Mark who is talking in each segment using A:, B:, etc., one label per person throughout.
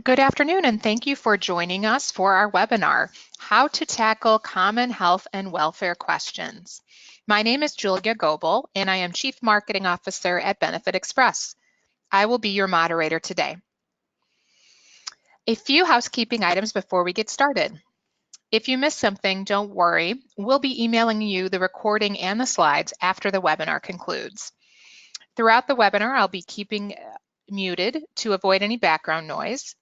A: Good afternoon, and thank you for joining us for our webinar, How to Tackle Common Health and Welfare Questions. My name is Julia Goebel, and I am Chief Marketing Officer at Benefit Express. I will be your moderator today. A few housekeeping items before we get started. If you missed something, don't worry. We'll be emailing you the recording and the slides after the webinar concludes. Throughout the webinar, I'll be keeping muted to avoid any background noise.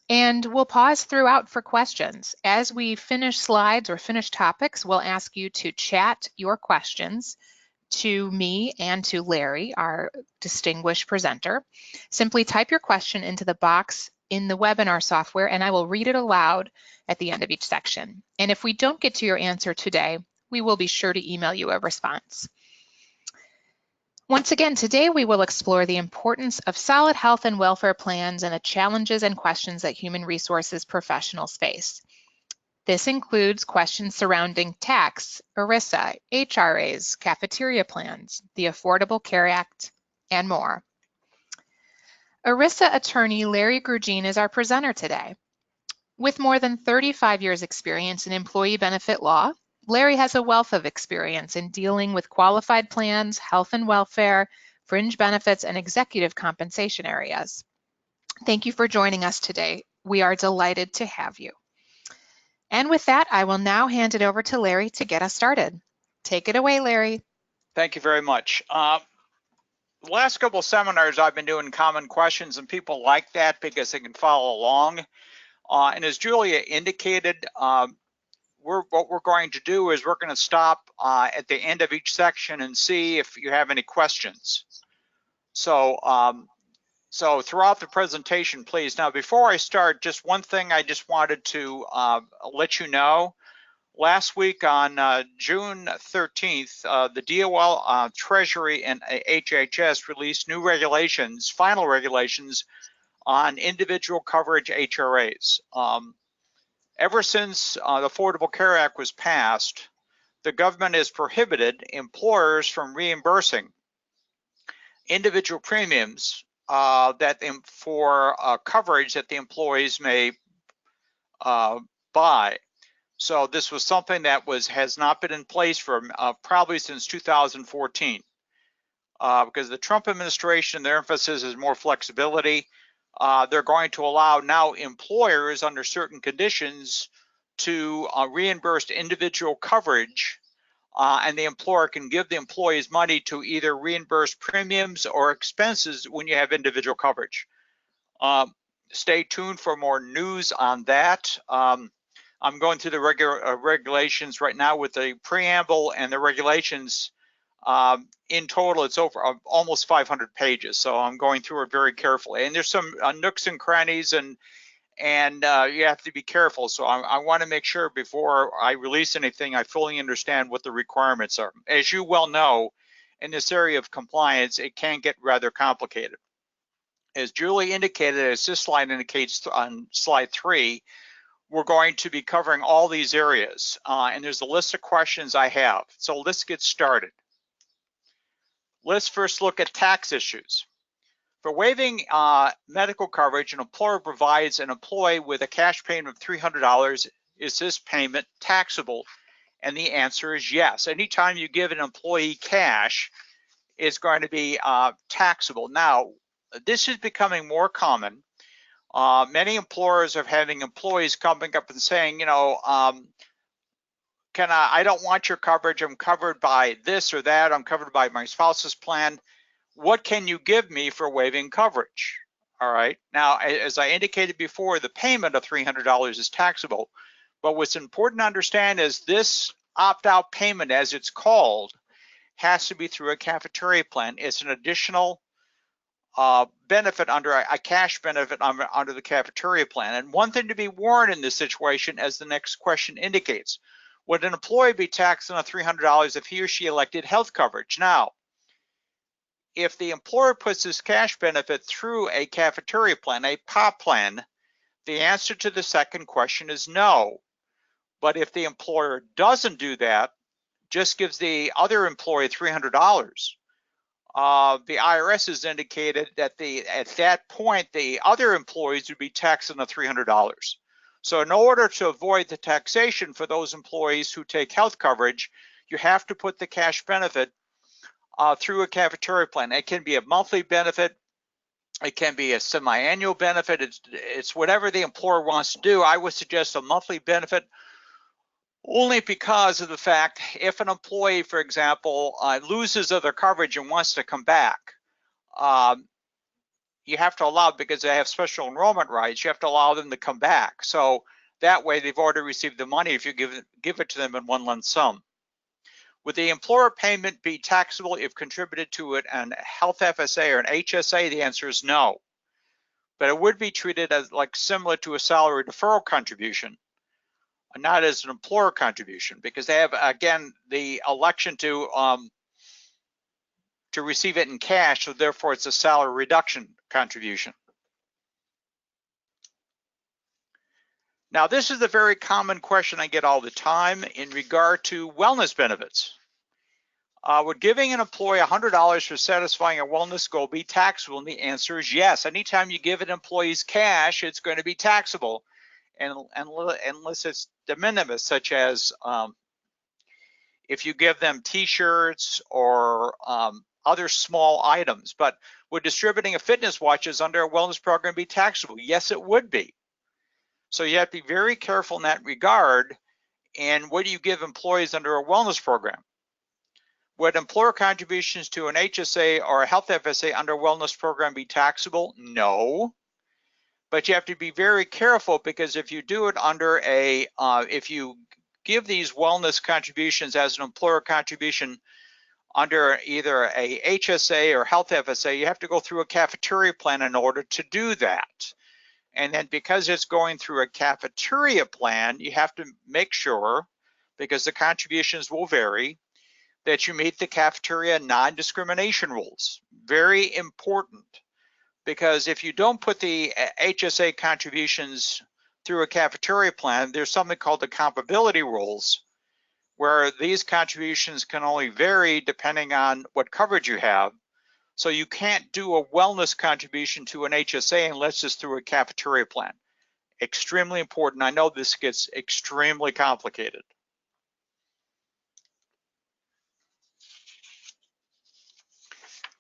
A: And we'll pause throughout for questions. As we finish slides or finish topics, we'll ask you to chat your questions to me and to Larry, our distinguished presenter. Simply type your question into the box in the webinar software, and I will read it aloud at the end of each section. And if we don't get to your answer today, we will be sure to email you a response. Once again, today we will explore the importance of solid health and welfare plans and the challenges and questions that human resources professionals face. This includes questions surrounding tax, ERISA, HRAs, cafeteria plans, the Affordable Care Act, and more. ERISA attorney Larry Grudzien is our presenter today. With more than 35 years experience in employee benefit law, Larry has a wealth of experience in dealing with qualified plans, health and welfare, fringe benefits, and executive compensation areas. Thank you for joining us today. We are delighted to have you. And with that, I will now hand it over to Larry to get us started. Take it away, Larry.
B: Thank you very much. The last couple of seminars I've been doing common questions, and people like that because they can follow along. And as Julia indicated, what we're going to do is we're going to stop at the end of each section and see if you have any questions. So throughout the presentation, please. Now, before I start, just one thing I just wanted to let you know. Last week on June 13th, the DOL, Treasury, and HHS released new regulations, final regulations, on individual coverage HRAs. Ever since the Affordable Care Act was passed, the government has prohibited employers from reimbursing individual premiums for coverage that the employees may buy. So this was something that has not been in place for probably since 2014. Because the Trump administration, their emphasis is more flexibility. They're going to allow now employers under certain conditions to reimburse individual coverage, and the employer can give the employees money to either reimburse premiums or expenses when you have individual coverage. Stay tuned for more news on that. I'm going through the regulations right now with the preamble and the regulations. In total, it's over almost 500 pages, so I'm going through it very carefully. And there's some nooks and crannies, and you have to be careful. So I want to make sure before I release anything, I fully understand what the requirements are. As you well know, in this area of compliance, it can get rather complicated. As Julie indicated, as this slide indicates on slide 3, we're going to be covering all these areas, and there's a list of questions I have. So let's get started. Let's first look at tax issues. For waiving medical coverage, an employer provides an employee with a cash payment of $300. Is this payment taxable? And the answer is yes. Anytime you give an employee cash, it's going to be taxable. Now, this is becoming more common. Many employers are having employees coming up and saying, you know, I don't want your coverage. I'm covered by this or that. I'm covered by my spouse's plan. What can you give me for waiving coverage? All right. Now, as I indicated before, the payment of $300 is taxable. But what's important to understand is this opt-out payment, as it's called, has to be through a cafeteria plan. It's an additional benefit under a cash benefit under the cafeteria plan. And one thing to be warned in this situation, as the next question indicates, would an employee be taxed on $300 if he or she elected health coverage? Now, if the employer puts this cash benefit through a cafeteria plan, a POP plan, the answer to the second question is no. But if the employer doesn't do that, just gives the other employee $300, the IRS has indicated that at that point, the other employees would be taxed on the $300. So in order to avoid the taxation for those employees who take health coverage, you have to put the cash benefit through a cafeteria plan. It can be a monthly benefit. It can be a semi-annual benefit. It's whatever the employer wants to do. I would suggest a monthly benefit only because of the fact if an employee, for example, loses other coverage and wants to come back, you have to allow, because they have special enrollment rights, you have to allow them to come back. So that way they've already received the money if you give it to them in one lump sum. Would the employer payment be taxable if contributed to it an health FSA or an HSA? The answer is no. But it would be treated as similar to a salary deferral contribution, not as an employer contribution, because they have, again, the election to receive it in cash, so therefore it's a salary reduction contribution. Now, this is a very common question I get all the time in regard to wellness benefits. Would giving an employee $100 for satisfying a wellness goal be taxable? And the answer is yes. Anytime you give an employee's cash, it's going to be taxable, unless it's de minimis, such as if you give them t-shirts or other small items. But would distributing a fitness watches under a wellness program be taxable? Yes, it would be. So you have to be very careful in that regard. And what do you give employees under a wellness program? Would employer contributions to an HSA or a health FSA under a wellness program be taxable? No. But you have to be very careful, because if you do it under if you give these wellness contributions as an employer contribution under either a HSA or health FSA, you have to go through a cafeteria plan in order to do that. And then because it's going through a cafeteria plan, you have to make sure, because the contributions will vary, that you meet the cafeteria non-discrimination rules. Very important, because if you don't put the HSA contributions through a cafeteria plan, there's something called the comparability rules, where these contributions can only vary depending on what coverage you have. So you can't do a wellness contribution to an HSA unless it's through a cafeteria plan. Extremely important. I know this gets extremely complicated.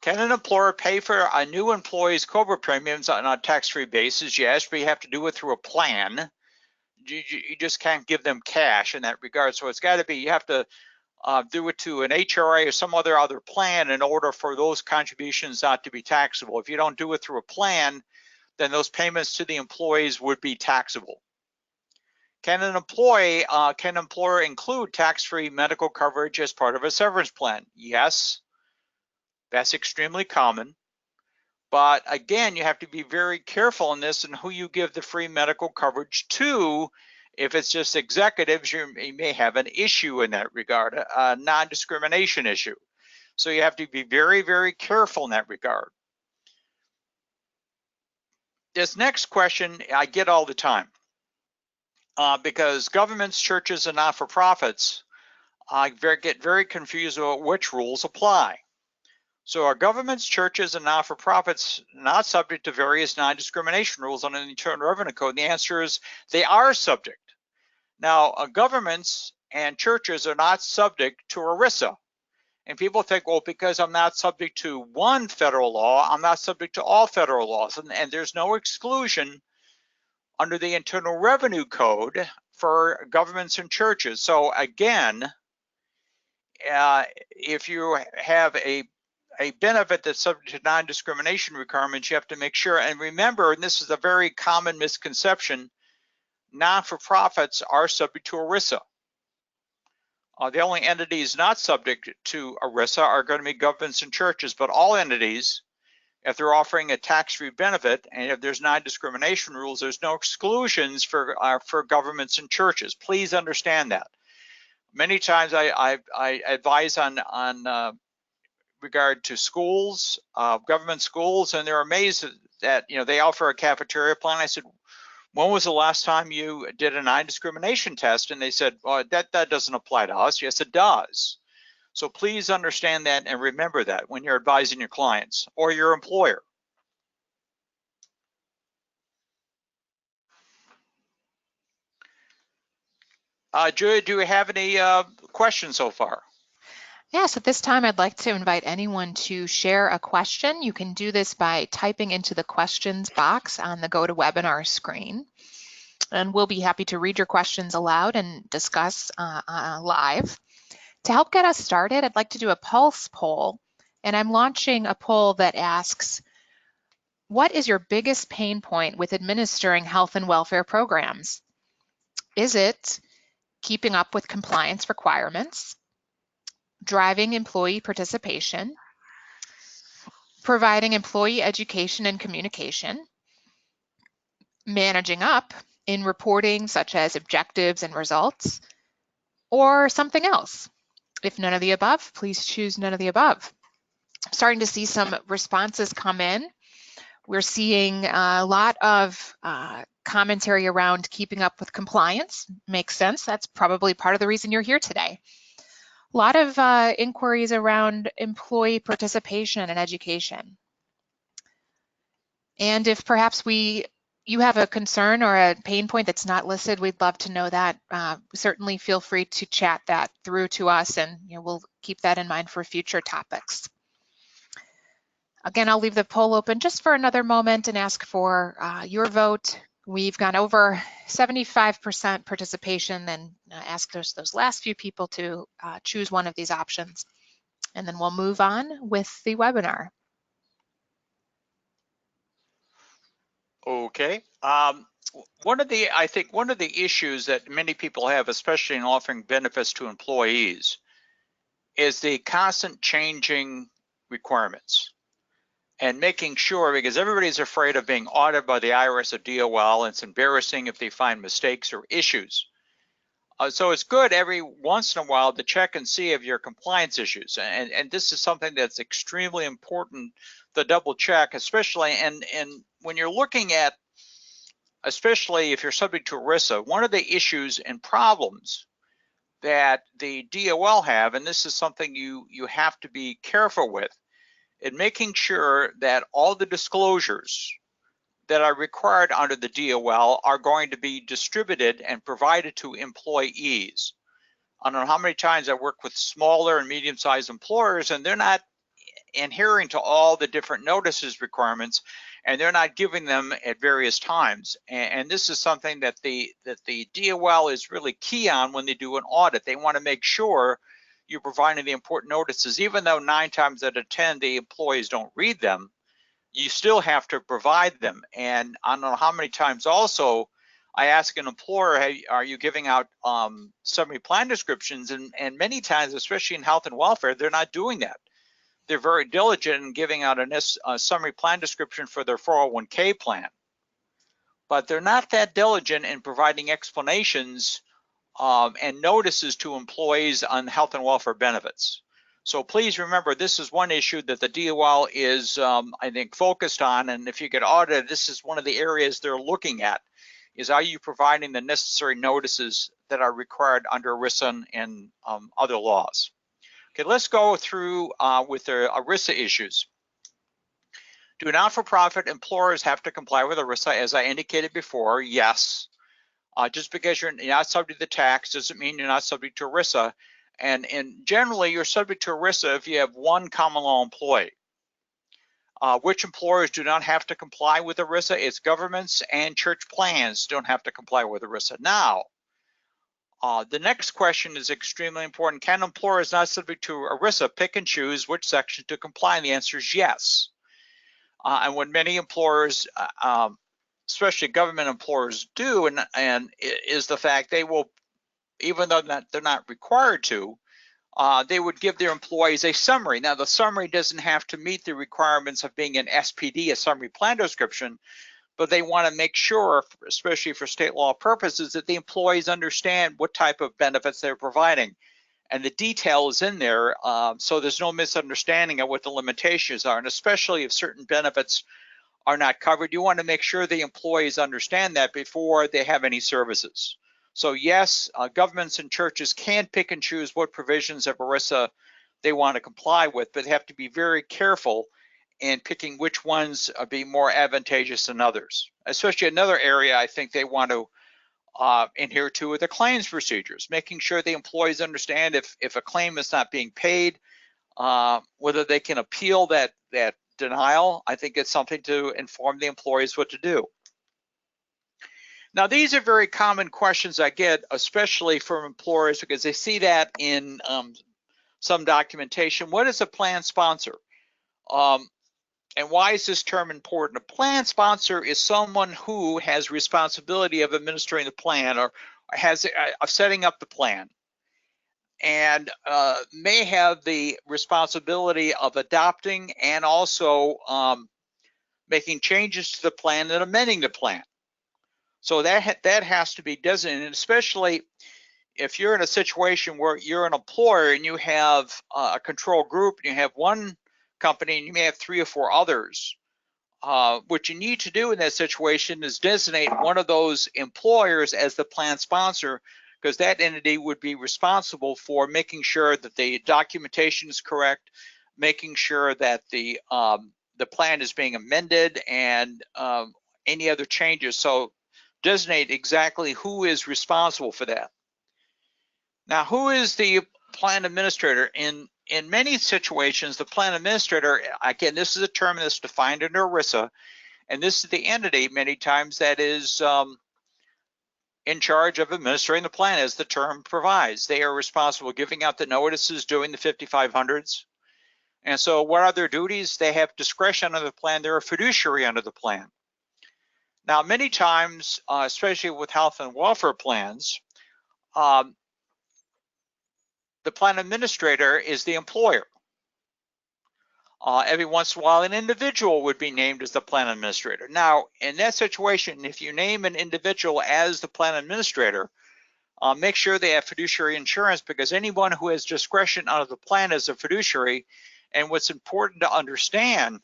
B: Can an employer pay for a new employee's COBRA premiums on a tax-free basis? Yes, but you have to do it through a plan. You just can't give them cash in that regard. So it's got to be, you have to do it to an HRA or some other plan in order for those contributions not to be taxable. If you don't do it through a plan, then those payments to the employees would be taxable. Can an employer include tax-free medical coverage as part of a severance plan? Yes. That's extremely common. But again, you have to be very careful in this and who you give the free medical coverage to. If it's just executives, you may have an issue in that regard, a non-discrimination issue. So you have to be very, very careful in that regard. This next question I get all the time, because governments, churches, and not-for-profits get very confused about which rules apply. So are governments, churches, and not-for-profits not subject to various non-discrimination rules under the Internal Revenue Code? And the answer is they are subject. Now, governments and churches are not subject to ERISA. And people think, well, because I'm not subject to one federal law, I'm not subject to all federal laws. And there's no exclusion under the Internal Revenue Code for governments and churches. So again, if you have a benefit that's subject to non-discrimination requirements, you have to make sure, and remember, and this is a very common misconception, non-for-profits are subject to ERISA. The only entities not subject to ERISA are going to be governments and churches, but all entities, if they're offering a tax-free benefit, and if there's non-discrimination rules, there's no exclusions for governments and churches. Please understand that. Many times I advise on regard to schools, government schools, and they're amazed that they offer a cafeteria plan. I said, when was the last time you did a non-discrimination test? And they said, well, that doesn't apply to us. Yes, it does. So please understand that and remember that when you're advising your clients or your employer. Julia, do we have any questions so far?
A: Yes, at this time, I'd like to invite anyone to share a question. You can do this by typing into the questions box on the GoToWebinar screen. And we'll be happy to read your questions aloud and discuss live. To help get us started, I'd like to do a pulse poll. And I'm launching a poll that asks, what is your biggest pain point with administering health and welfare programs? Is it keeping up with compliance requirements, driving employee participation, providing employee education and communication, managing up in reporting such as objectives and results, or something else? If none of the above, please choose none of the above. I'm starting to see some responses come in. We're seeing a lot of commentary around keeping up with compliance. Makes sense. That's probably part of the reason you're here today. A lot of inquiries around employee participation and education. And if perhaps you have a concern or a pain point that's not listed, we'd love to know that. Certainly feel free to chat that through to us, and we'll keep that in mind for future topics. Again, I'll leave the poll open just for another moment and ask for your vote. We've gone over 75% participation, and ask those last few people to choose one of these options. And then we'll move on with the webinar.
B: Okay. I think one of the issues that many people have, especially in offering benefits to employees, is the constant changing requirements and making sure, because everybody's afraid of being audited by the IRS or DOL, and it's embarrassing if they find mistakes or issues. So it's good every once in a while to check and see if your compliance issues, and this is something that's extremely important to double check, especially and when you're looking at, especially if you're subject to ERISA, one of the issues and problems that the DOL have, and this is something you have to be careful with, in making sure that all the disclosures that are required under the DOL are going to be distributed and provided to employees. I don't know how many times I work with smaller and medium-sized employers, and they're not adhering to all the different notices requirements, and they're not giving them at various times. And this is something that the DOL is really key on when they do an audit. They want to make sure you're providing the important notices, even though 9 times out of 10 the employees don't read them. You still have to provide them. And I don't know how many times also I ask an employer, hey, are you giving out summary plan descriptions? And many times, especially in health and welfare, they're not doing that. They're very diligent in giving out a summary plan description for their 401k plan, but they're not that diligent in providing explanations and notices to employees on health and welfare benefits. So please remember, this is one issue that the DOL is, I think, focused on, and if you get audited, this is one of the areas they're looking at, is are you providing the necessary notices that are required under ERISA and other laws. Okay, let's go through with the ERISA issues. Do not-for-profit employers have to comply with ERISA? As I indicated before, yes. Just because you're not subject to the tax doesn't mean you're not subject to ERISA. And generally, you're subject to ERISA if you have one common law employee. Which employers do not have to comply with ERISA? It's governments and church plans don't have to comply with ERISA. Now, the next question is extremely important. Can employers not subject to ERISA pick and choose which section to comply? And the answer is yes. And what many employers, especially government employers, do, and is the fact they will, even though they're not required to, they would give their employees a summary. Now, the summary doesn't have to meet the requirements of being an SPD, a summary plan description, but they want to make sure, especially for state law purposes, that the employees understand what type of benefits they're providing. And the detail is in there, so there's no misunderstanding of what the limitations are. And especially if certain benefits are not covered, you want to make sure the employees understand that before they have any services. So yes, governments and churches can pick and choose what provisions of ERISA they want to comply with, but they have to be very careful in picking which ones be more advantageous than others. Especially another area I think they want to adhere to are the claims procedures, making sure the employees understand if a claim is not being paid, whether they can appeal that denial. I think it's something to inform the employees what to do. Now, these are very common questions I get, especially from employers, because they see that in some documentation. What is a plan sponsor? And why is this term important? A plan sponsor is someone who has responsibility of administering the plan or has of setting up the plan, and may have the responsibility of adopting and also making changes to the plan and amending the plan. So that has to be designated, especially if you're in a situation where you're an employer and you have a control group and you have one company and you may have 3 or 4 others. What you need to do in that situation is designate one of those employers as the plan sponsor, because that entity would be responsible for making sure that the documentation is correct, making sure that the plan is being amended, and any other changes. So designate exactly who is responsible for that. Now, who is the plan administrator? In many situations, the plan administrator, again, this is a term that's defined under ERISA, and this is the entity many times that is in charge of administering the plan, as the term provides. They are responsible for giving out the notices, doing the 5500s. And so what are their duties? They have discretion under the plan. They're a fiduciary under the plan. Now, many times, especially with health and welfare plans, the plan administrator is the employer. Every once in a while, an individual would be named as the plan administrator. Now, in that situation, if you name an individual as the plan administrator, make sure they have fiduciary insurance, because anyone who has discretion under the plan is a fiduciary. And what's important to understand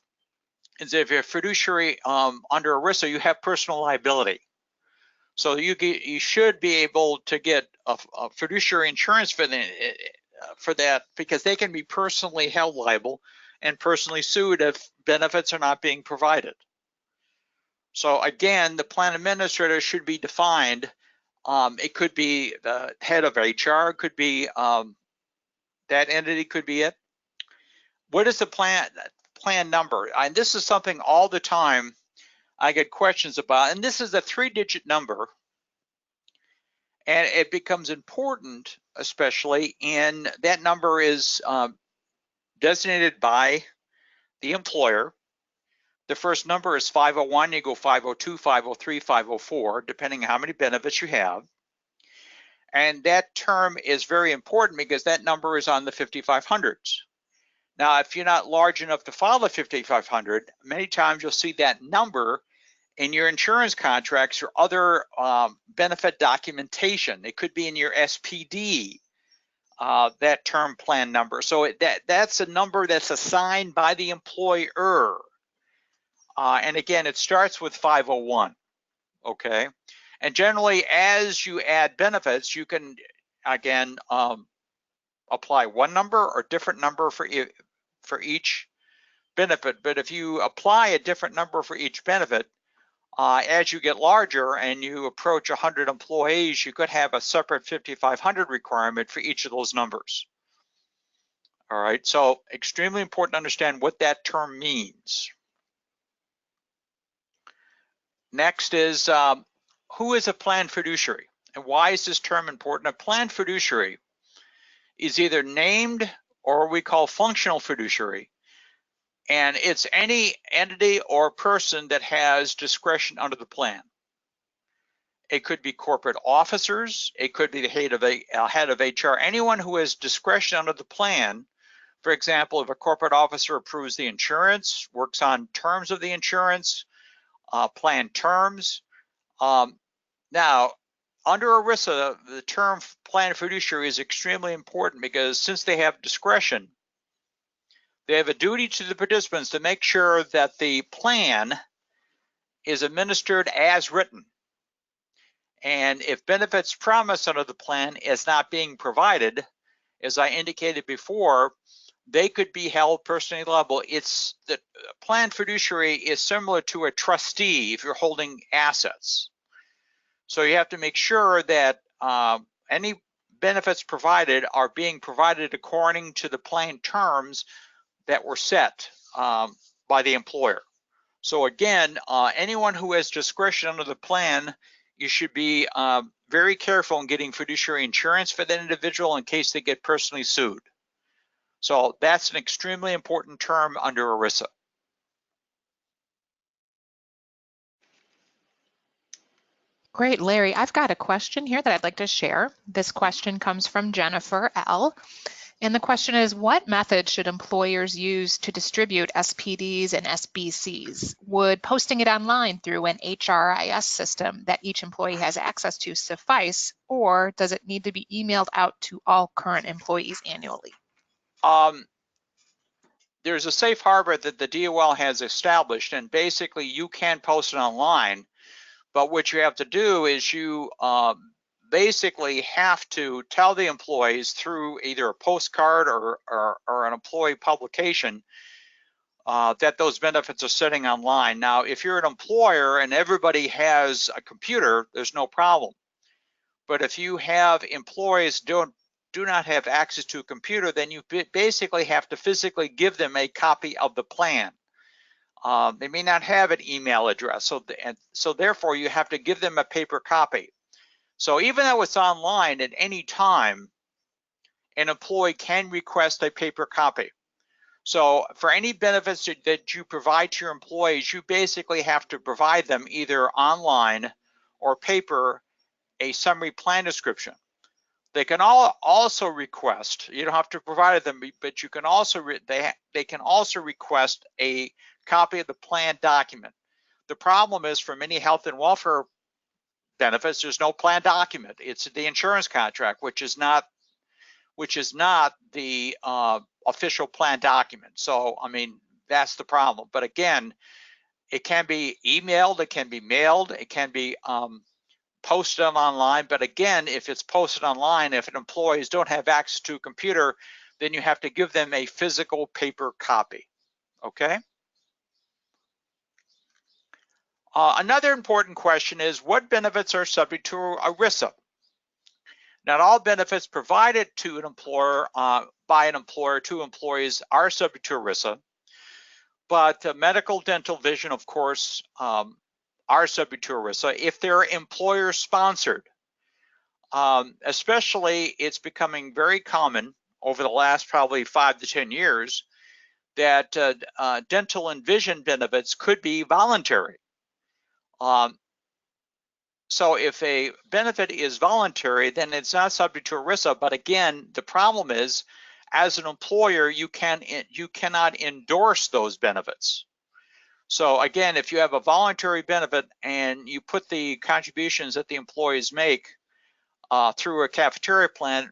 B: is if you're a fiduciary under ERISA, you have personal liability. So you should be able to get a fiduciary insurance for that, because they can be personally held liable and personally sued if benefits are not being provided. So again, the plan administrator should be defined. It could be the head of HR, could be that entity, could be it. What is the plan number? And this is something all the time I get questions about, and this is a 3-digit number, and it becomes important, especially in that number is designated by the employer. The first number is 501, you go 502, 503, 504, depending on how many benefits you have. And that term is very important because that number is on the 5500s. Now, if you're not large enough to file the 5500, many times you'll see that number in your insurance contracts or other benefit documentation. It could be in your SPD, that term plan number. So that's a number that's assigned by the employer. And again, it starts with 501, okay? And generally, as you add benefits, you can, again, apply one number or different number for each benefit. But if you apply a different number for each benefit, as you get larger and you approach 100 employees, you could have a separate 5500 requirement for each of those numbers. All right, so extremely important to understand what that term means. Next is who is a plan fiduciary, and why is this term important? A plan fiduciary is either named or we call functional fiduciary, and it's any entity or person that has discretion under the plan. It could be corporate officers, it could be the head of HR, anyone who has discretion under the plan. For example, if a corporate officer approves the insurance, works on terms of the insurance, plan terms. Now, under ERISA, the term plan fiduciary is extremely important because since they have discretion, they have a duty to the participants to make sure that the plan is administered as written. And if benefits promised under the plan is not being provided, as I indicated before, they could be held personally liable. It's the plan fiduciary is similar to a trustee if you're holding assets. So you have to make sure that any benefits provided are being provided according to the plan terms that were set by the employer. So again, anyone who has discretion under the plan, you should be very careful in getting fiduciary insurance for that individual in case they get personally sued. So that's an extremely important term under ERISA.
A: Great, Larry. I've got a question here that I'd like to share. This question comes from Jennifer L. And the question is, what method should employers use to distribute SPDs and SBCs? Would posting it online through an HRIS system that each employee has access to suffice, or does it need to be emailed out to all current employees annually?
B: There's a safe harbor that the DOL has established, and basically you can post it online, but what you have to do is you basically have to tell the employees through either a postcard or an employee publication that those benefits are sitting online. Now, if you're an employer and everybody has a computer, there's no problem. But if you have employees do not have access to a computer, then you basically have to physically give them a copy of the plan. They may not have an email address, so therefore you have to give them a paper copy. So even though it's online at any time, an employee can request a paper copy. So for any benefits that you provide to your employees, you basically have to provide them either online or paper a summary plan description. They can also request, you don't have to provide them, but you can also, they can also request a copy of the plan document. The problem is for many health and welfare benefits, there's no plan document. It's the insurance contract, which is not the official plan document. So, I mean, that's the problem. But again, it can be emailed, it can be mailed, it can be posted online. But again, if it's posted online, if employees don't have access to a computer, then you have to give them a physical paper copy. Okay. Another important question is, what benefits are subject to ERISA? Not all benefits provided to an employer by an employer to employees are subject to ERISA, but medical, dental, vision, of course, are subject to ERISA if they're employer sponsored. Especially, it's becoming very common over the last probably 5 to 10 years that dental and vision benefits could be voluntary. So if a benefit is voluntary, then it's not subject to ERISA. But again, the problem is, as an employer, you cannot endorse those benefits. So again, if you have a voluntary benefit and you put the contributions that the employees make through a cafeteria plan,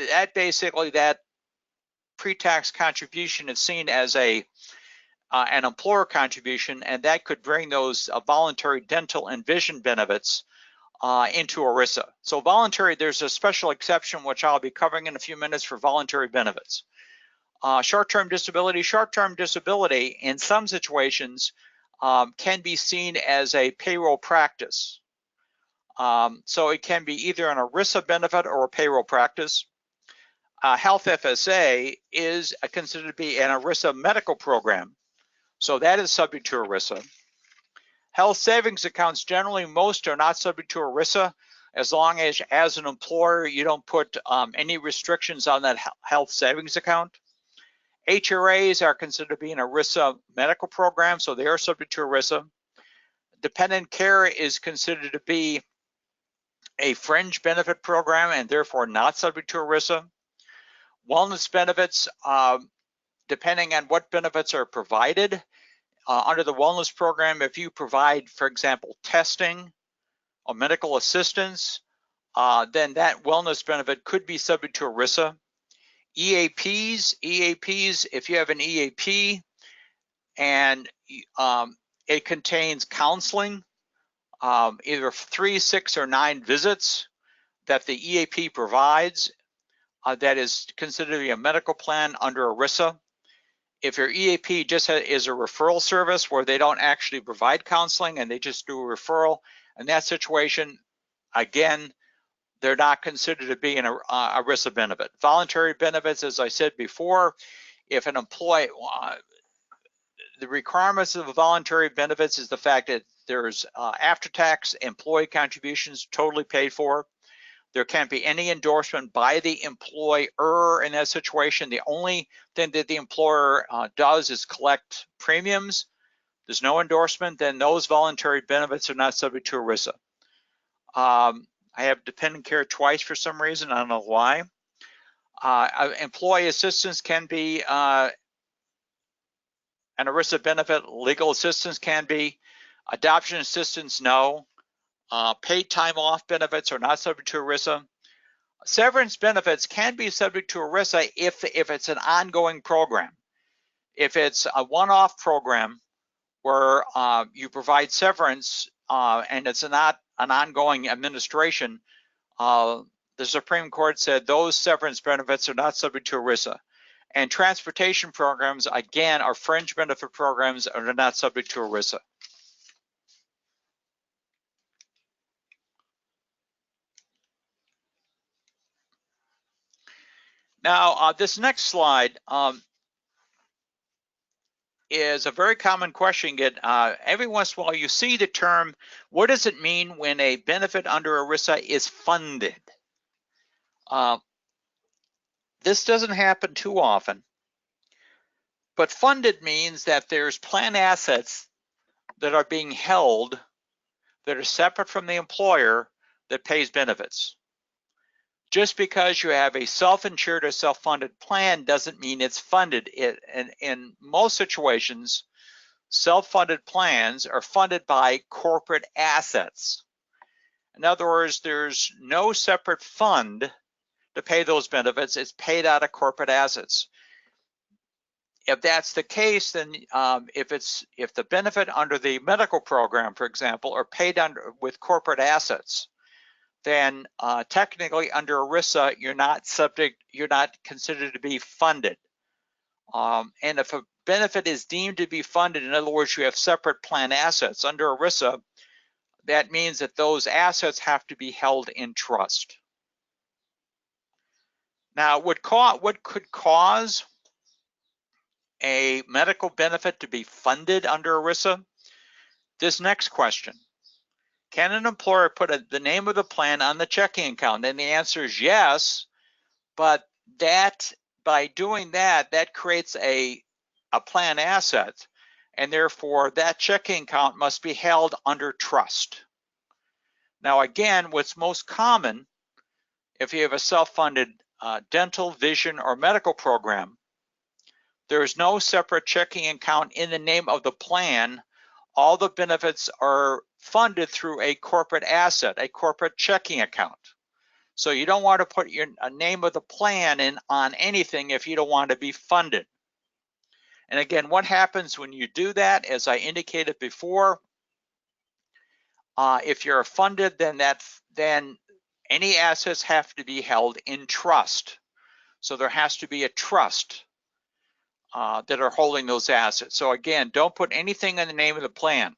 B: that basically that pre-tax contribution is seen as an employer contribution, and that could bring those voluntary dental and vision benefits into ERISA. So voluntary, there's a special exception which I'll be covering in a few minutes for voluntary benefits. Short-term disability in some situations can be seen as a payroll practice. So it can be either an ERISA benefit or a payroll practice. Health FSA is considered to be an ERISA medical program. So that is subject to ERISA. Health savings accounts, generally most are not subject to ERISA as long as an employer you don't put any restrictions on that health savings account. HRAs are considered to be an ERISA medical program, so they are subject to ERISA. Dependent care is considered to be a fringe benefit program and therefore not subject to ERISA. Wellness benefits, depending on what benefits are provided. Under the wellness program, if you provide, for example, testing or medical assistance, then that wellness benefit could be subject to ERISA. EAPs, if you have an EAP and it contains counseling, either 3, 6, or 9 visits that the EAP provides, that is considered to be a medical plan under ERISA. If your EAP just is a referral service where they don't actually provide counseling and they just do a referral, in that situation, again, they're not considered to be an ERISA benefit. Voluntary benefits, as I said before, if an employee, the requirements of the voluntary benefits is the fact that there's after-tax employee contributions totally paid for. There can't be any endorsement by the employer in that situation. The only thing that the employer does is collect premiums. There's no endorsement, then those voluntary benefits are not subject to ERISA. I have dependent care twice for some reason, I don't know why. Employee assistance can be an ERISA benefit, legal assistance can be, adoption assistance, no. Paid time off benefits are not subject to ERISA. Severance benefits can be subject to ERISA if it's an ongoing program. If it's a one-off program where you provide severance and it's not an ongoing administration, the Supreme Court said those severance benefits are not subject to ERISA. And transportation programs, again, are fringe benefit programs and are not subject to ERISA. Now, this next slide is a very common question. Every once in a while you see the term, what does it mean when a benefit under ERISA is funded? This doesn't happen too often, but funded means that there's plan assets that are being held that are separate from the employer that pays benefits. Just because you have a self-insured or self-funded plan doesn't mean it's funded. In most situations, self-funded plans are funded by corporate assets. In other words, there's no separate fund to pay those benefits. It's paid out of corporate assets. If that's the case, then if the benefit under the medical program, for example, are paid under with corporate assets, then technically under ERISA, you're not considered to be funded. And if a benefit is deemed to be funded, in other words, you have separate plan assets under ERISA, that means that those assets have to be held in trust. Now, what could cause a medical benefit to be funded under ERISA? This next question. Can an employer put the name of the plan on the checking account? And the answer is yes, but by doing that creates a plan asset, and therefore that checking account must be held under trust. Now again, what's most common, if you have a self-funded dental, vision, or medical program, there is no separate checking account in the name of the plan. All the benefits are funded through a corporate asset, a corporate checking account. So you don't want to put a name of the plan in on anything if you don't want to be funded. And again, what happens when you do that, as I indicated before, if you're funded, then any assets have to be held in trust. So there has to be a trust that are holding those assets. So again, don't put anything in the name of the plan.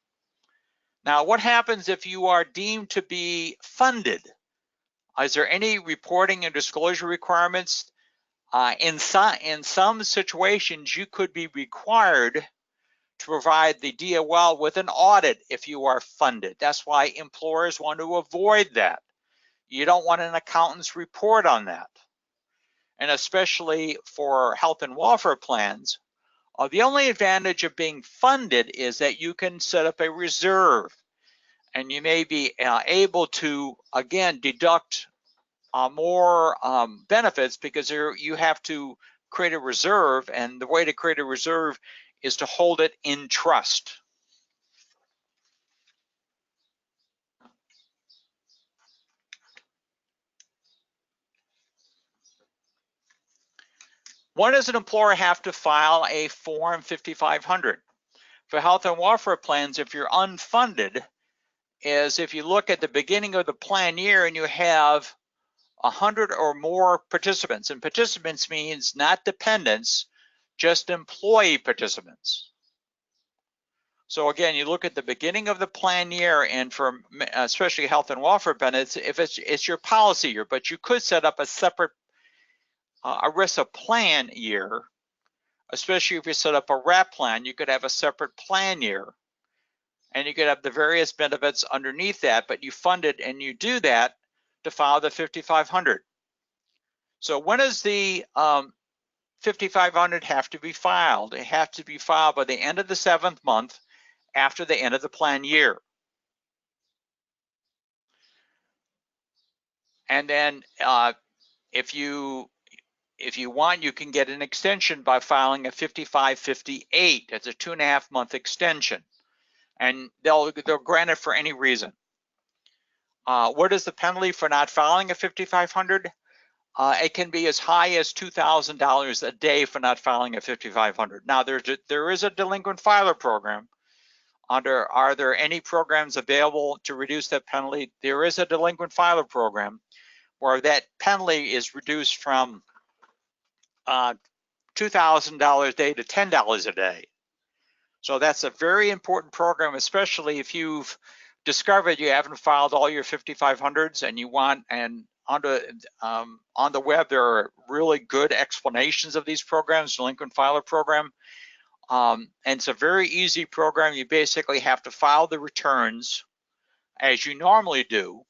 B: Now, what happens if you are deemed to be funded? Is there any reporting and disclosure requirements? In some situations, you could be required to provide the DOL with an audit if you are funded. That's why employers want to avoid that. You don't want an accountant's report on that. And especially for health and welfare plans, the only advantage of being funded is that you can set up a reserve, and you may be able to, again, deduct more benefits because you have to create a reserve, and the way to create a reserve is to hold it in trust. When does an employer have to file a Form 5500? For health and welfare plans, if you're unfunded, is if you look at the beginning of the plan year and you have 100 or more participants, and participants means not dependents, just employee participants. So again, you look at the beginning of the plan year, and for especially health and welfare benefits, if it's your policy year, but you could set up a separate ERISA plan year, especially if you set up a wrap plan, you could have a separate plan year, and you could have the various benefits underneath that, but you fund it and you do that to file the 5,500. So when does the 5,500 have to be filed? It has to be filed by the end of the 7th month after the end of the plan year. And then if you want, you can get an extension by filing a 5558. It's a 2.5 month extension, and they'll grant it for any reason. What is the penalty for not filing a 5,500? It can be as high as $2,000 a day for not filing a 5,500. Now there is a delinquent filer program. Are there any programs available to reduce that penalty? There is a delinquent filer program where that penalty is reduced from $2,000 a day to $10 a day. So that's a very important program, especially if you've discovered you haven't filed all your 5,500s and you want, and on the web there are really good explanations of these programs, delinquent filer program. And it's a very easy program. You basically have to file the returns as you normally do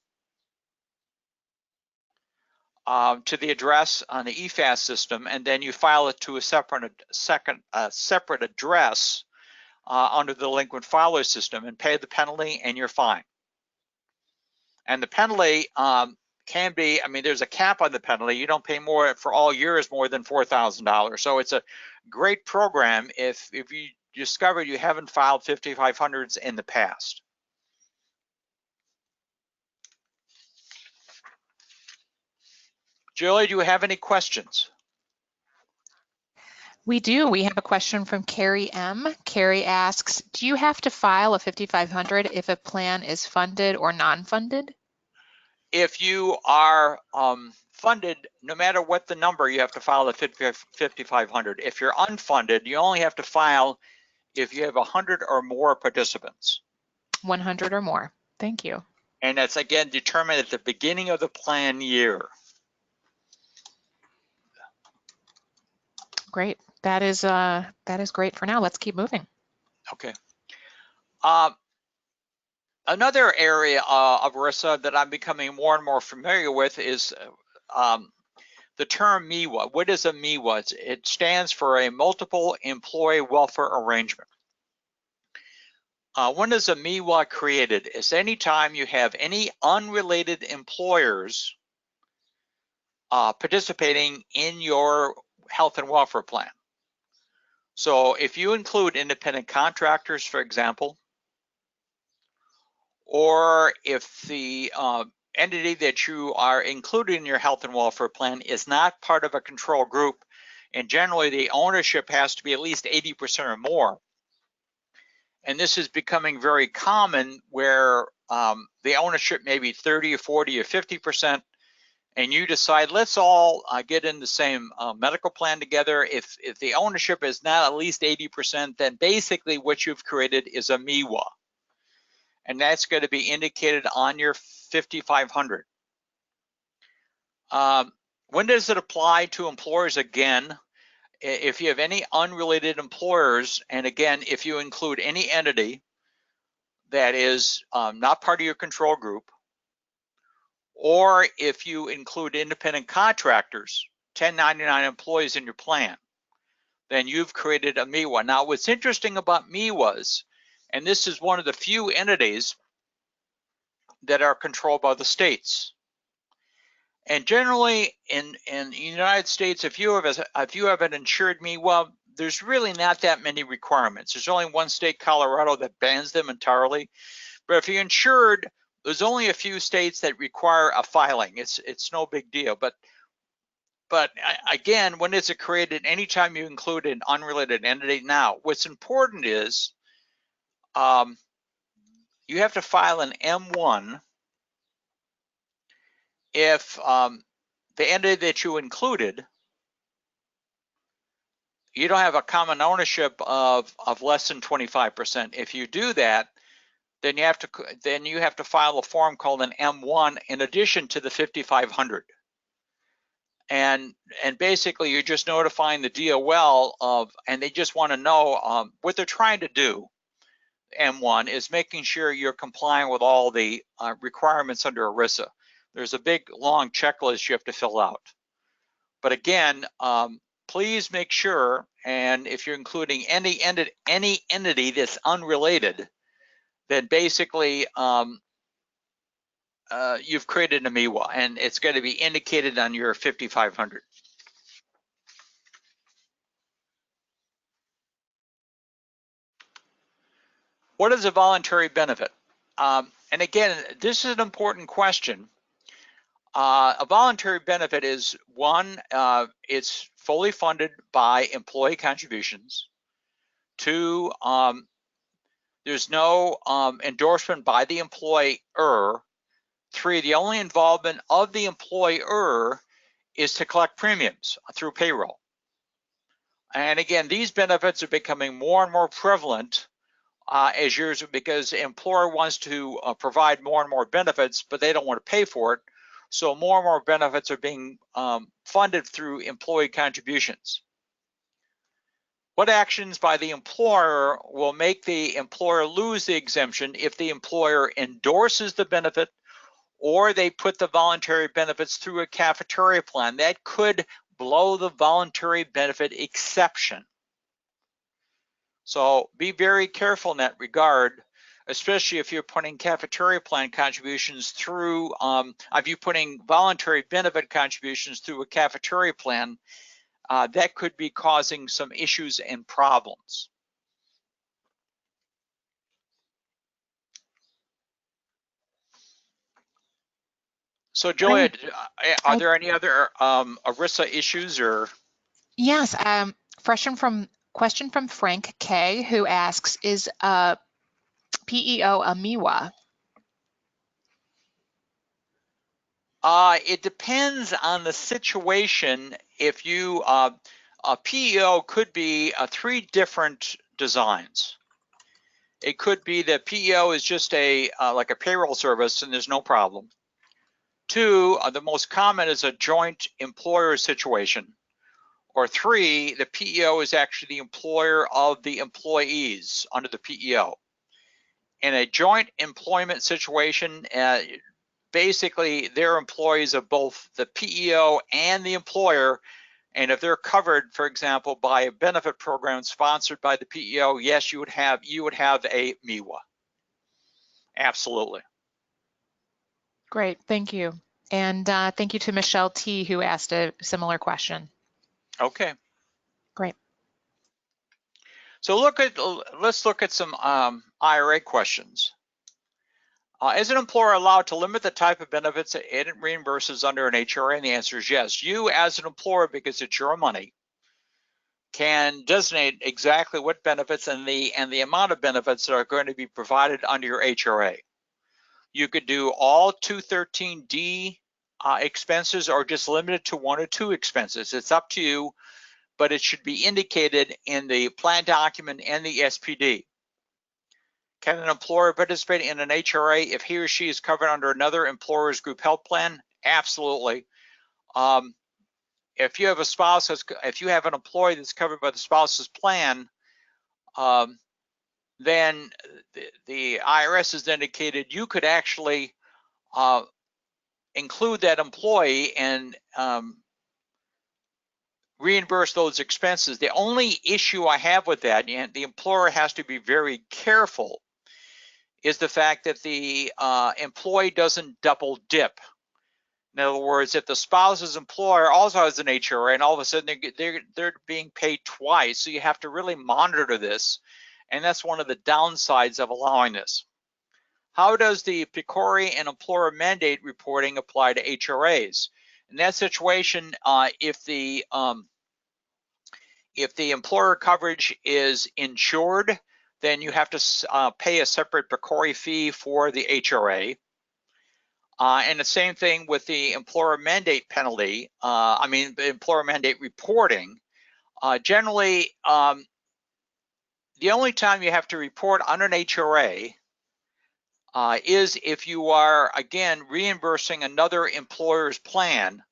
B: to the address on the EFAS system, and then you file it to a separate address under the delinquent filer system and pay the penalty, and you're fine. And the penalty can be, I mean, there's a cap on the penalty. You don't pay more for all years more than $4,000. So it's a great program if you discover you haven't filed 5,500s in the past. Julie, do you have any questions?
A: We do. We have a question from Carrie M. Carrie asks, do you have to file a 5,500 if a plan is funded or non-funded?
B: If you are funded, no matter what the number, you have to file the 5,500. If you're unfunded, you only have to file if you have 100 or more participants.
A: 100 or more. Thank you.
B: And that's again determined at the beginning of the plan year.
A: Great. That is great for now. Let's keep moving.
B: Okay. Another area of ERISA that I'm becoming more and more familiar with is the term MEWA. What is a MEWA? It stands for a multiple employee welfare arrangement. When is a MEWA created? It's any time you have any unrelated employers participating in your health and welfare plan. So if you include independent contractors, for example, or if the entity that you are including in your health and welfare plan is not part of a control group, and generally the ownership has to be at least 80% or more. And this is becoming very common where the ownership may be 30 or 40 or 50%, and you decide, let's all get in the same medical plan together. If the ownership is not at least 80%, then basically what you've created is a MEWA. And that's going to be indicated on your 5,500. When does it apply to employers? Again, if you have any unrelated employers, and again, if you include any entity that is not part of your control group, or if you include independent contractors, 1099 employees in your plan, then you've created a MEWA. Now, what's interesting about MEWAs, and this is one of the few entities that are controlled by the states. And generally in the United States, if you have an insured MEWA, there's really not that many requirements. There's only one state, Colorado, that bans them entirely. But if you're insured, there's only a few states that require a filing. It's no big deal. But again, when is it created? Anytime you include an unrelated entity. Now, what's important is you have to file an M1 if the entity that you included, you don't have a common ownership of less than 25%. If you do that, then you have to file a form called an M1 in addition to the 5500. And basically you're just notifying the DOL of, and they just want to know what they're trying to do. M1 is making sure you're complying with all the requirements under ERISA. There's a big long checklist you have to fill out. But again, please make sure, and if you're including any entity that's unrelated, then basically you've created a MIWA, and it's going to be indicated on your 5500. What is a voluntary benefit? And again, this is an important question. A voluntary benefit is one, it's fully funded by employee contributions. Two, there's no endorsement by the employer. Three, the only involvement of the employer is to collect premiums through payroll. And again, these benefits are becoming more and more prevalent as years, because the employer wants to provide more and more benefits, but they don't want to pay for it. So more and more benefits are being funded through employee contributions. What actions by the employer will make the employer lose the exemption if the employer endorses the benefit or they put the voluntary benefits through a cafeteria plan? That could blow the voluntary benefit exception. So be very careful in that regard, especially if you're putting cafeteria plan contributions through, if you're putting voluntary benefit contributions through a cafeteria plan, that could be causing some issues and problems. So Julia, are there any other ERISA issues or?
A: Yes, question from Frank K, who asks, is a PEO a MIWA?
B: It depends on the situation. If you, a PEO could be 3 different designs. It could be that PEO is just like a payroll service and there's no problem. 2, the most common is a joint employer situation. Or 3, the PEO is actually the employer of the employees under the PEO. In a joint employment situation, basically they're employees of both the PEO and the employer, and if they're covered, for example, by a benefit program sponsored by the PEO, yes, you would have a MIWA. Absolutely.
A: Great, thank you. And thank you to Michelle T, who asked a similar question.
B: Okay.
A: Great.
B: So let's look at some IRA questions. Is an employer allowed to limit the type of benefits that it reimburses under an HRA? And the answer is yes. You, as an employer, because it's your money, can designate exactly what benefits and the amount of benefits that are going to be provided under your HRA. You could do all 213D expenses or just limit it to 1 or 2 expenses. It's up to you, but it should be indicated in the plan document and the SPD. Can an employer participate in an HRA if he or she is covered under another employer's group health plan? Absolutely. If you have a spouse, if you have an employee that's covered by the spouse's plan, then the IRS has indicated you could actually include that employee and reimburse those expenses. The only issue I have with that, and the employer has to be very careful, is the fact that the employee doesn't double dip. In other words, if the spouse's employer also has an HRA and all of a sudden they're being paid twice, so you have to really monitor this, and that's one of the downsides of allowing this. How does the PCORI and employer mandate reporting apply to HRAs? In that situation, if the employer coverage is insured, then you have to pay a separate PCORI fee for the HRA. And the same thing with the employer mandate penalty, employer mandate reporting. Generally, the only time you have to report on an HRA is if you are, again, reimbursing another employer's plan,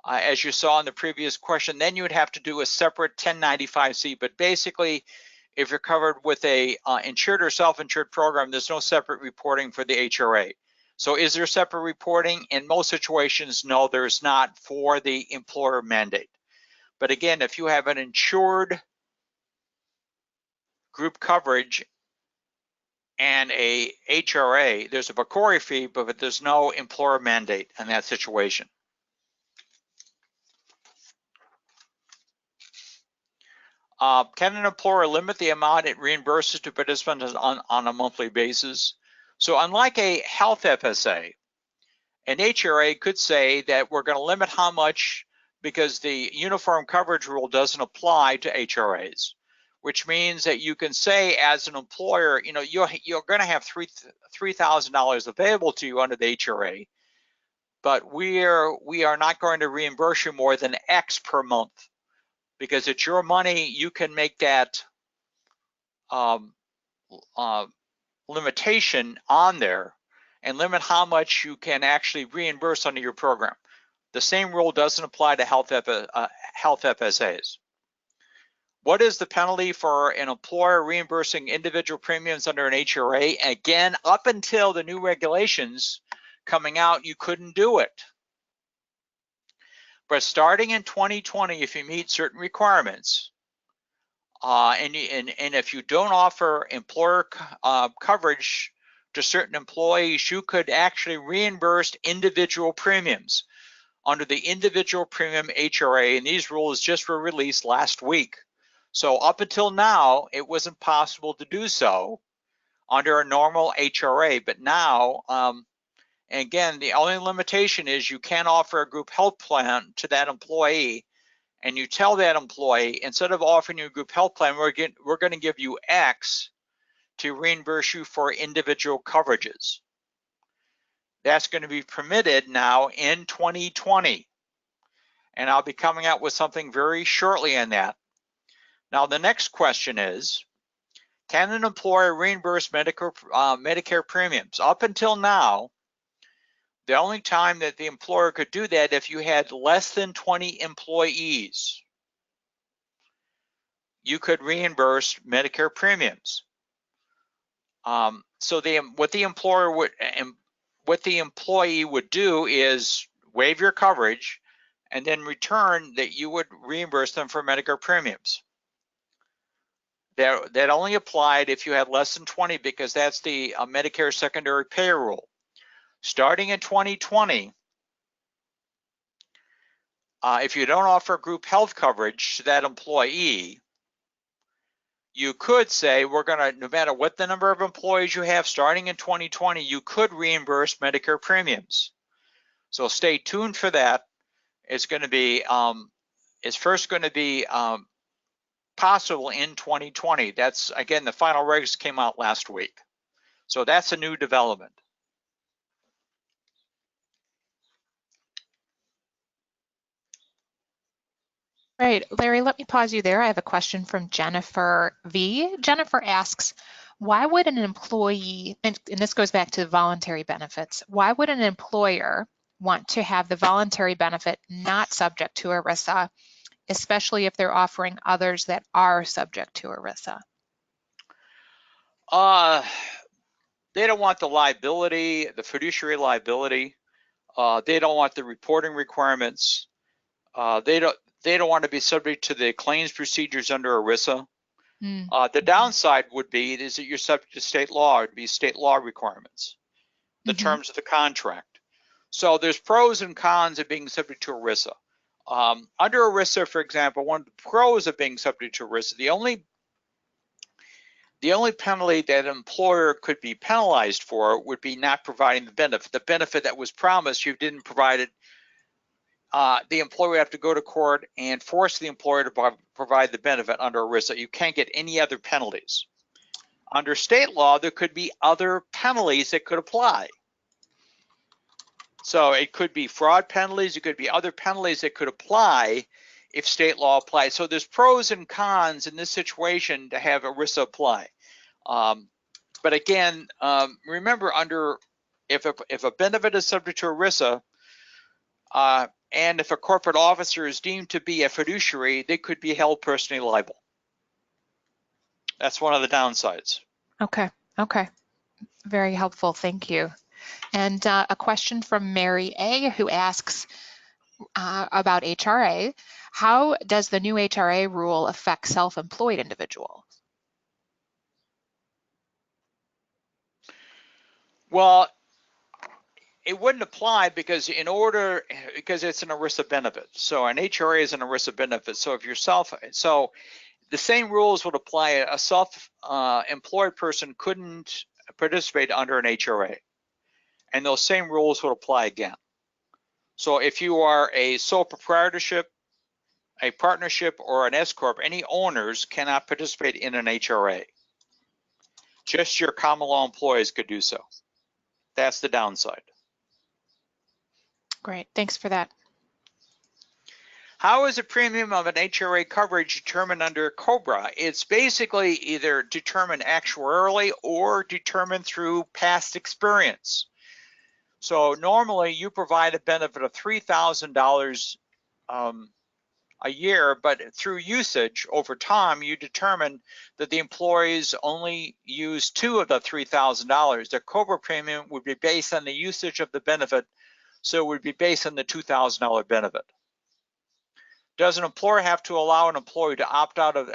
B: as you saw in the previous question. Then you would have to do a separate 1095-C. But basically, if you're covered with a insured or self-insured program, there's no separate reporting for the HRA. So is there separate reporting? In most situations, no, there's not for the employer mandate. But again, if you have an insured group coverage and a HRA, there's a VCORI fee, but there's no employer mandate in that situation. Can an employer limit the amount it reimburses to participants on a monthly basis? So unlike a health FSA, an HRA could say that we're going to limit how much, because the uniform coverage rule doesn't apply to HRAs, which means that you can say as an employer, you're going to have $3,000 available to you under the HRA, but we are not going to reimburse you more than X per month, because it's your money. You can make that limitation on there and limit how much you can actually reimburse under your program. The same rule doesn't apply to health FSAs. What is the penalty for an employer reimbursing individual premiums under an HRA? Again, up until the new regulations coming out, you couldn't do it. But starting in 2020, if you meet certain requirements, and if you don't offer employer coverage to certain employees, you could actually reimburse individual premiums under the individual premium HRA, and these rules just were released last week. So up until now, it wasn't possible to do so under a normal HRA, but now, again, the only limitation is you can't offer a group health plan to that employee, and you tell that employee, instead of offering you a group health plan, we're going to give you X to reimburse you for individual coverages. That's going to be permitted now in 2020. And I'll be coming out with something very shortly on that. Now, the next question is, can an employer reimburse Medicare premiums? Up until now, the only time that the employer could do that if you had less than 20 employees, you could reimburse Medicare premiums. So what the employee would do is waive your coverage, and then return that you would reimburse them for Medicare premiums. That only applied if you had less than 20, because that's the Medicare secondary payer rule. Starting in 2020, if you don't offer group health coverage to that employee, you could say, we're going to, no matter what the number of employees you have, starting in 2020, you could reimburse Medicare premiums. So stay tuned for that. It's going to be, it's first going to be possible in 2020. That's, again, the final regs came out last week. So that's a new development.
A: Right, Larry, let me pause you there. I have a question from Jennifer V. Jennifer asks, why would an employee, and this goes back to voluntary benefits, why would an employer want to have the voluntary benefit not subject to ERISA, especially if they're offering others that are subject to ERISA?
B: They don't want the liability, the fiduciary liability. They don't want the reporting requirements. They don't want to be subject to the claims procedures under ERISA. The downside would be is that you're subject to state law. It would be state law requirements, the terms of the contract. So there's pros and cons of being subject to ERISA. Under ERISA, for example, one of the pros of being subject to ERISA, the only penalty that an employer could be penalized for would be not providing the benefit. The benefit that was promised, you didn't provide it. The employer would have to go to court and force the employer to provide the benefit under ERISA. You can't get any other penalties. Under state law, there could be other penalties that could apply. So it could be fraud penalties, it could be other penalties that could apply if state law applies. So there's pros and cons in this situation to have ERISA apply. But again, remember, if a benefit is subject to ERISA, and if a corporate officer is deemed to be a fiduciary, they could be held personally liable. That's one of the downsides.
A: Okay. Very helpful. Thank you. And a question from Mary A., who asks about HRA. How does the new HRA rule affect self-employed individuals?
B: Well, it wouldn't apply because it's an ERISA benefit. So an HRA is an ERISA benefit. So if so the same rules would apply. A self-employed person couldn't participate under an HRA, and those same rules would apply again. So if you are a sole proprietorship, a partnership, or an S corp, any owners cannot participate in an HRA. Just your common law employees could do so. That's the downside.
A: Great, thanks for that.
B: How is the premium of an HRA coverage determined under COBRA? It's basically either determined actuarially or determined through past experience. So normally you provide a benefit of $3,000 a year, but through usage over time, you determine that the employees only use $2 of the $3,000. The COBRA premium would be based on the usage of the benefit, so it would be based on the $2,000 benefit. Does an employer have to allow an employee to opt out of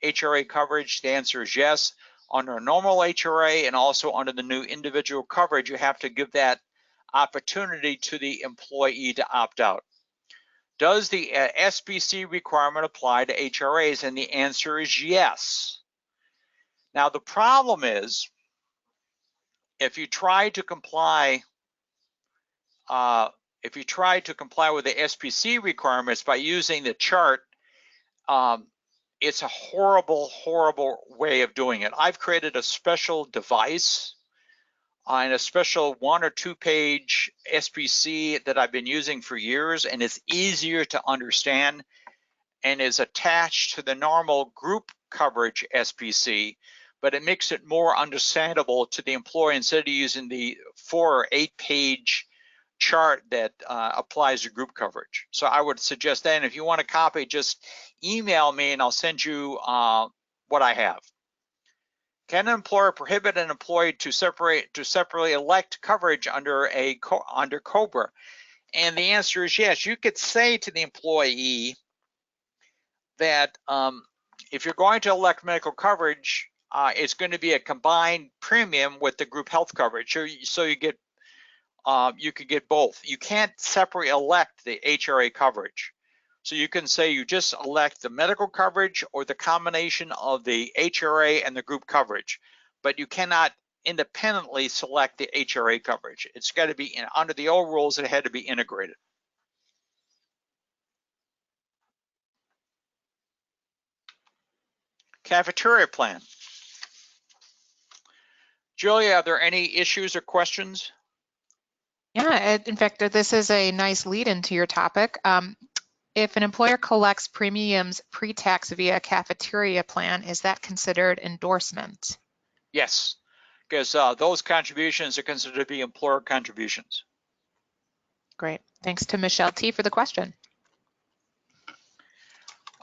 B: HRA coverage? The answer is yes. Under a normal HRA and also under the new individual coverage, you have to give that opportunity to the employee to opt out. Does the SBC requirement apply to HRAs? And the answer is yes. Now the problem is, if you try to comply with the SBC requirements by using the chart, it's a horrible way of doing it. I've created a special device and a special 1 or 2 page SBC that I've been using for years, and it's easier to understand and is attached to the normal group coverage SBC, but it makes it more understandable to the employee instead of using the 4 or 8 page chart that applies to group coverage. So I would suggest that, and if you want a copy, just email me and I'll send you what I have. Can an employer prohibit an employee to separately elect coverage under COBRA? And the answer is yes. You could say to the employee that if you're going to elect medical coverage, it's going to be a combined premium with the group health coverage. So you could get both. You can't separately elect the HRA coverage. So you can say you just elect the medical coverage or the combination of the HRA and the group coverage, but you cannot independently select the HRA coverage. It's got to be under the old rules, it had to be integrated. Cafeteria plan. Julia, are there any issues or questions?
A: Yeah, in fact, this is a nice lead into your topic. If an employer collects premiums pre-tax via cafeteria plan, is that considered endorsement?
B: Yes, because those contributions are considered to be employer contributions.
A: Great. Thanks to Michelle T. for the question.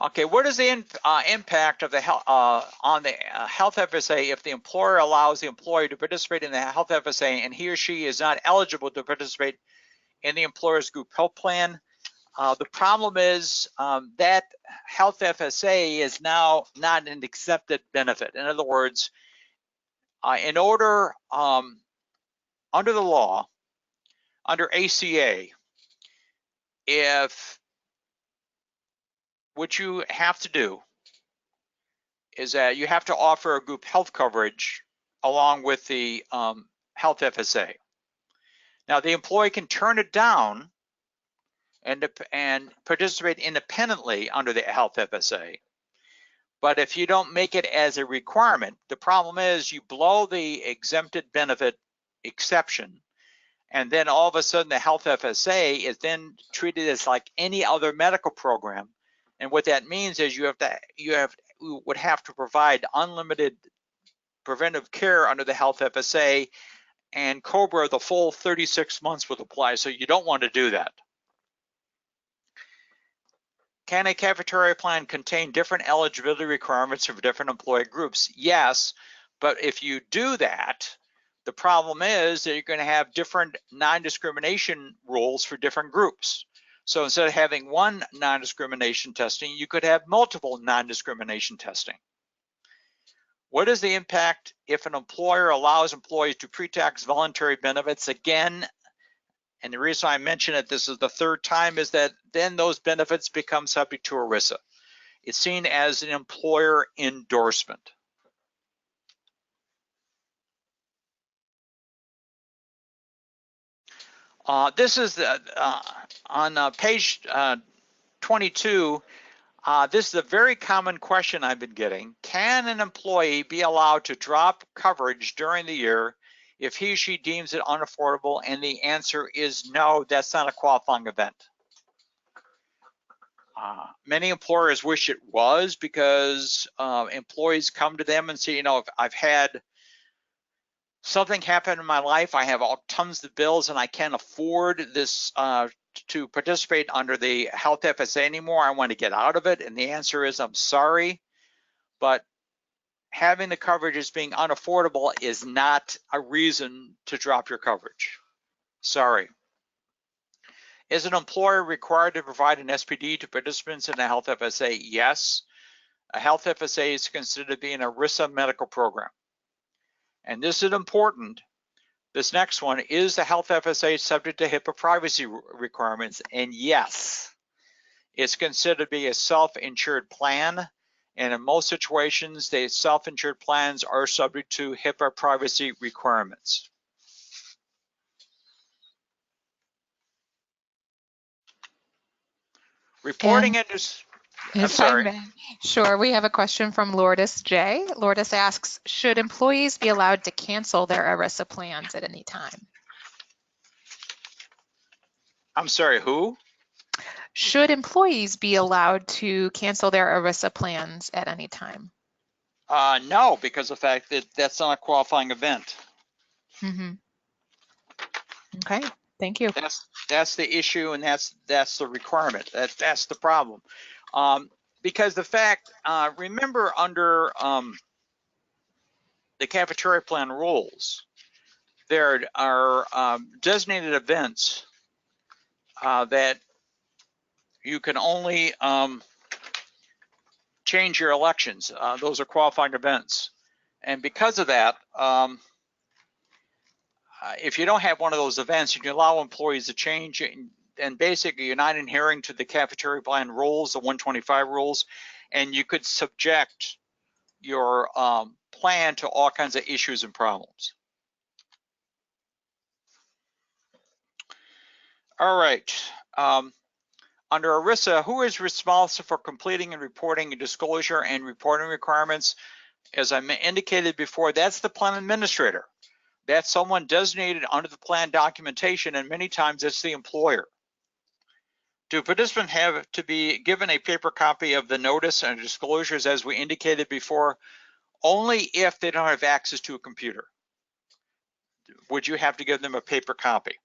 B: Okay, what is the impact of the on the health FSA if the employer allows the employee to participate in the health FSA and he or she is not eligible to participate in the employer's group health plan? The problem is that health FSA is now not an accepted benefit. In other words, under the law, under ACA, what you have to do is that you have to offer a group health coverage along with the health FSA. Now the employee can turn it down and participate independently under the health FSA. But if you don't make it as a requirement, the problem is you blow the exempted benefit exception And then all of a sudden the health FSA is then treated as like any other medical program. And what that means is you would have to provide unlimited preventive care under the health FSA, and COBRA, the full 36 months would apply. So you don't want to do that. Can a cafeteria plan contain different eligibility requirements for different employee groups? Yes, but if you do that, the problem is that you're going to have different non-discrimination rules for different groups. So instead of having one non-discrimination testing, you could have multiple non-discrimination testing. What is the impact if an employer allows employees to pre-tax voluntary benefits? Again, and the reason I mention it, this is the third time, is that then those benefits become subject to ERISA. It's seen as an employer endorsement. This is on page 22. This is a very common question I've been getting. Can an employee be allowed to drop coverage during the year if he or she deems it unaffordable? And the answer is no, that's not a qualifying event. Many employers wish it was, because employees come to them and say, you know, if I've had something happen in my life, I have tons of bills and I can't afford this to participate under the health FSA anymore. I want to get out of it. And the answer is, I'm sorry, but having the coverage as being unaffordable is not a reason to drop your coverage. Sorry. Is an employer required to provide an SPD to participants in a health FSA? Yes. A health FSA is considered to be an ERISA medical program. And this is important. This next one, is the health FSA subject to HIPAA privacy requirements? And yes, it's considered to be a self-insured plan. And in most situations, the self-insured plans are subject to HIPAA privacy requirements. Reporting it is, I'm sorry.
A: Sure, we have a question from Lourdes J. Lourdes asks, should employees be allowed to cancel their ERISA plans at any time?
B: I'm sorry, who?
A: Should employees be allowed to cancel their ERISA plans at any time?
B: No, because of the fact that that's not a qualifying event.
A: Mm-hmm. Okay, thank you.
B: That's the issue, and that's the requirement. That's the problem. Because the fact, remember, under the cafeteria plan rules, there are designated events that you can only change your elections. Those are qualifying events. And because of that, if you don't have one of those events, you can allow employees to change, and basically you're not adhering to the cafeteria plan rules, the 125 rules, and you could subject your plan to all kinds of issues and problems. All right. Under ERISA, who is responsible for completing and reporting a disclosure and reporting requirements? As I indicated before, that's the plan administrator. That's someone designated under the plan documentation, and many times it's the employer. Do participants have to be given a paper copy of the notice and disclosures, as we indicated before? Only if they don't have access to a computer would you have to give them a paper copy.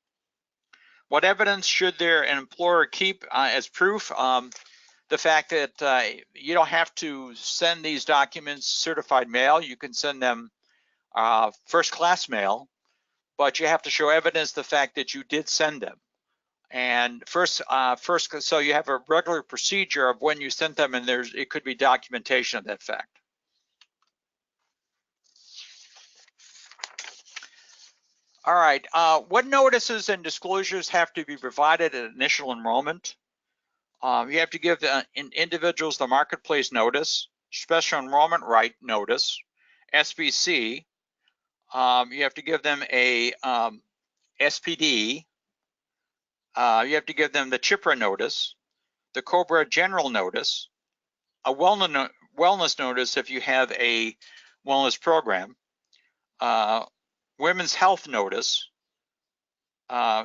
B: What evidence should an employer keep as proof? The fact that you don't have to send these documents certified mail. You can send them first class mail, but you have to show evidence the fact that you did send them. And first, so you have a regular procedure of when you sent them, and it could be documentation of that fact. All right, what notices and disclosures have to be provided at initial enrollment? You have to give the individuals the marketplace notice, special enrollment right notice, SBC. You have to give them a SPD. You have to give them the CHIPRA notice, the COBRA general notice, a wellness notice if you have a wellness program, women's health notice,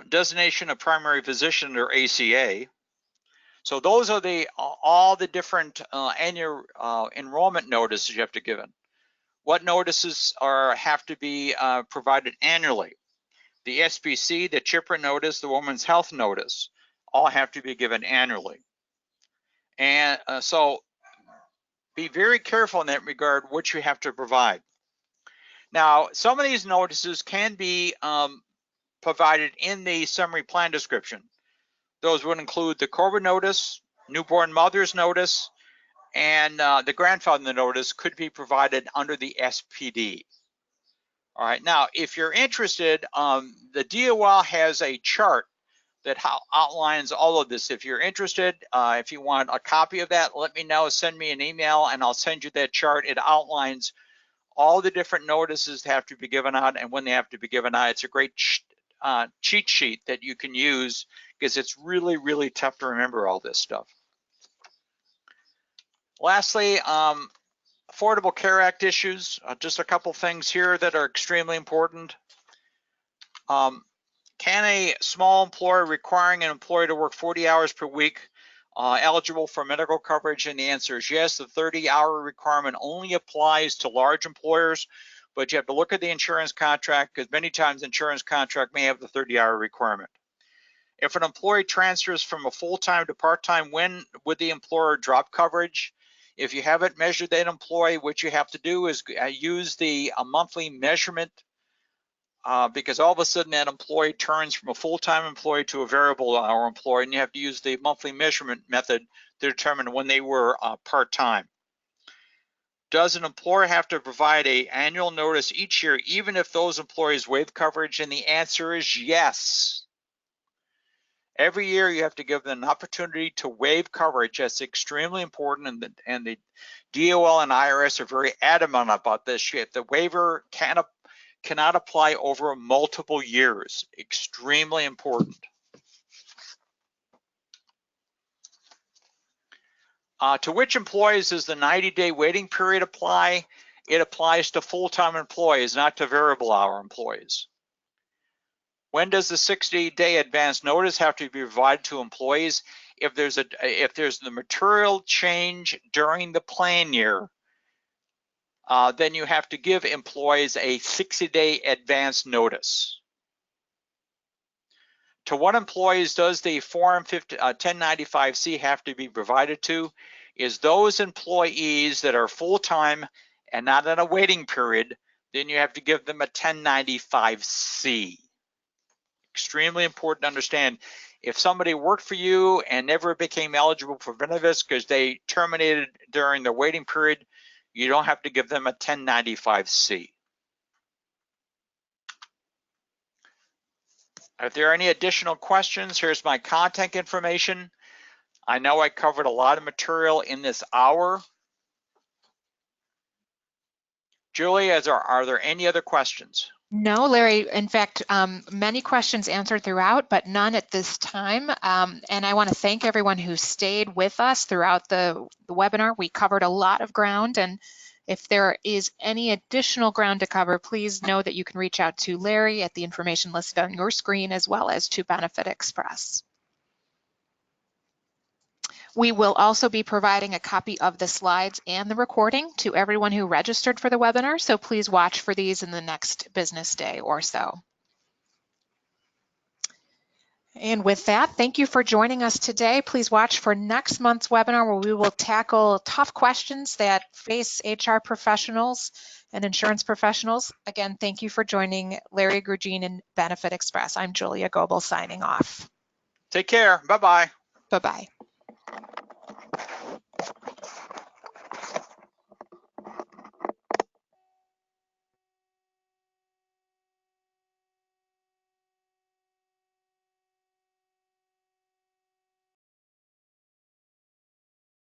B: designation of primary physician or ACA. So those are all the different annual enrollment notices you have to give in. What notices have to be provided annually? The SBC, the CHIPRA notice, the Women's Health notice, all have to be given annually. And so be very careful in that regard what you have to provide. Now, some of these notices can be provided in the summary plan description. Those would include the COBRA notice, newborn mother's notice, and the grandfather notice could be provided under the SPD. All right, now if you're interested, the DOL has a chart that outlines all of this. If you're interested, if you want a copy of that, let me know, send me an email and I'll send you that chart. It outlines all the different notices that have to be given out and when they have to be given out. It's a great cheat sheet that you can use because it's really, really tough to remember all this stuff. Lastly, Affordable Care Act issues, just a couple things here that are extremely important. Can a small employer requiring an employee to work 40 hours per week eligible for medical coverage? And the answer is yes. The 30-hour requirement only applies to large employers, but you have to look at the insurance contract because many times the insurance contract may have the 30-hour requirement. If an employee transfers from a full-time to part-time, when would the employer drop coverage? If you haven't measured that employee, what you have to do is use the monthly measurement because all of a sudden that employee turns from a full-time employee to a variable hour employee, and you have to use the monthly measurement method to determine when they were part-time. Does an employer have to provide an annual notice each year, even if those employees waive coverage? And the answer is yes. Every year you have to give them an opportunity to waive coverage. That's extremely important, and the DOL and IRS are very adamant about this. The waiver cannot apply over multiple years. Extremely important. To which employees does the 90-day waiting period apply? It applies to full-time employees, not to variable hour employees. When does the 60-day advance notice have to be provided to employees? If there's the material change during the plan year, then you have to give employees a 60-day advance notice. To what employees does the Form 1095-C have to be provided to? Is those employees that are full-time and not in a waiting period, then you have to give them a 1095-C. Extremely important to understand. If somebody worked for you and never became eligible for benefits because they terminated during the waiting period, you don't have to give them a 1095-C. If there are any additional questions, here's my contact information. I know I covered a lot of material in this hour. Julie, are there any other questions?
A: No, Larry, in fact, many questions answered throughout, but none at this time. And I want to thank everyone who stayed with us throughout the webinar. We covered a lot of ground, and if there is any additional ground to cover, please know that you can reach out to Larry at the information listed on your screen, as well as to Benefit Express. We will also be providing a copy of the slides and the recording to everyone who registered for the webinar, so please watch for these in the next business day or so. And with that, thank you for joining us today. Please watch for next month's webinar where we will tackle tough questions that face HR professionals and insurance professionals. Again, thank you for joining Larry Grudzien and Benefit Express. I'm Julia Goebel signing off.
B: Take care. Bye-bye.
A: Bye-bye.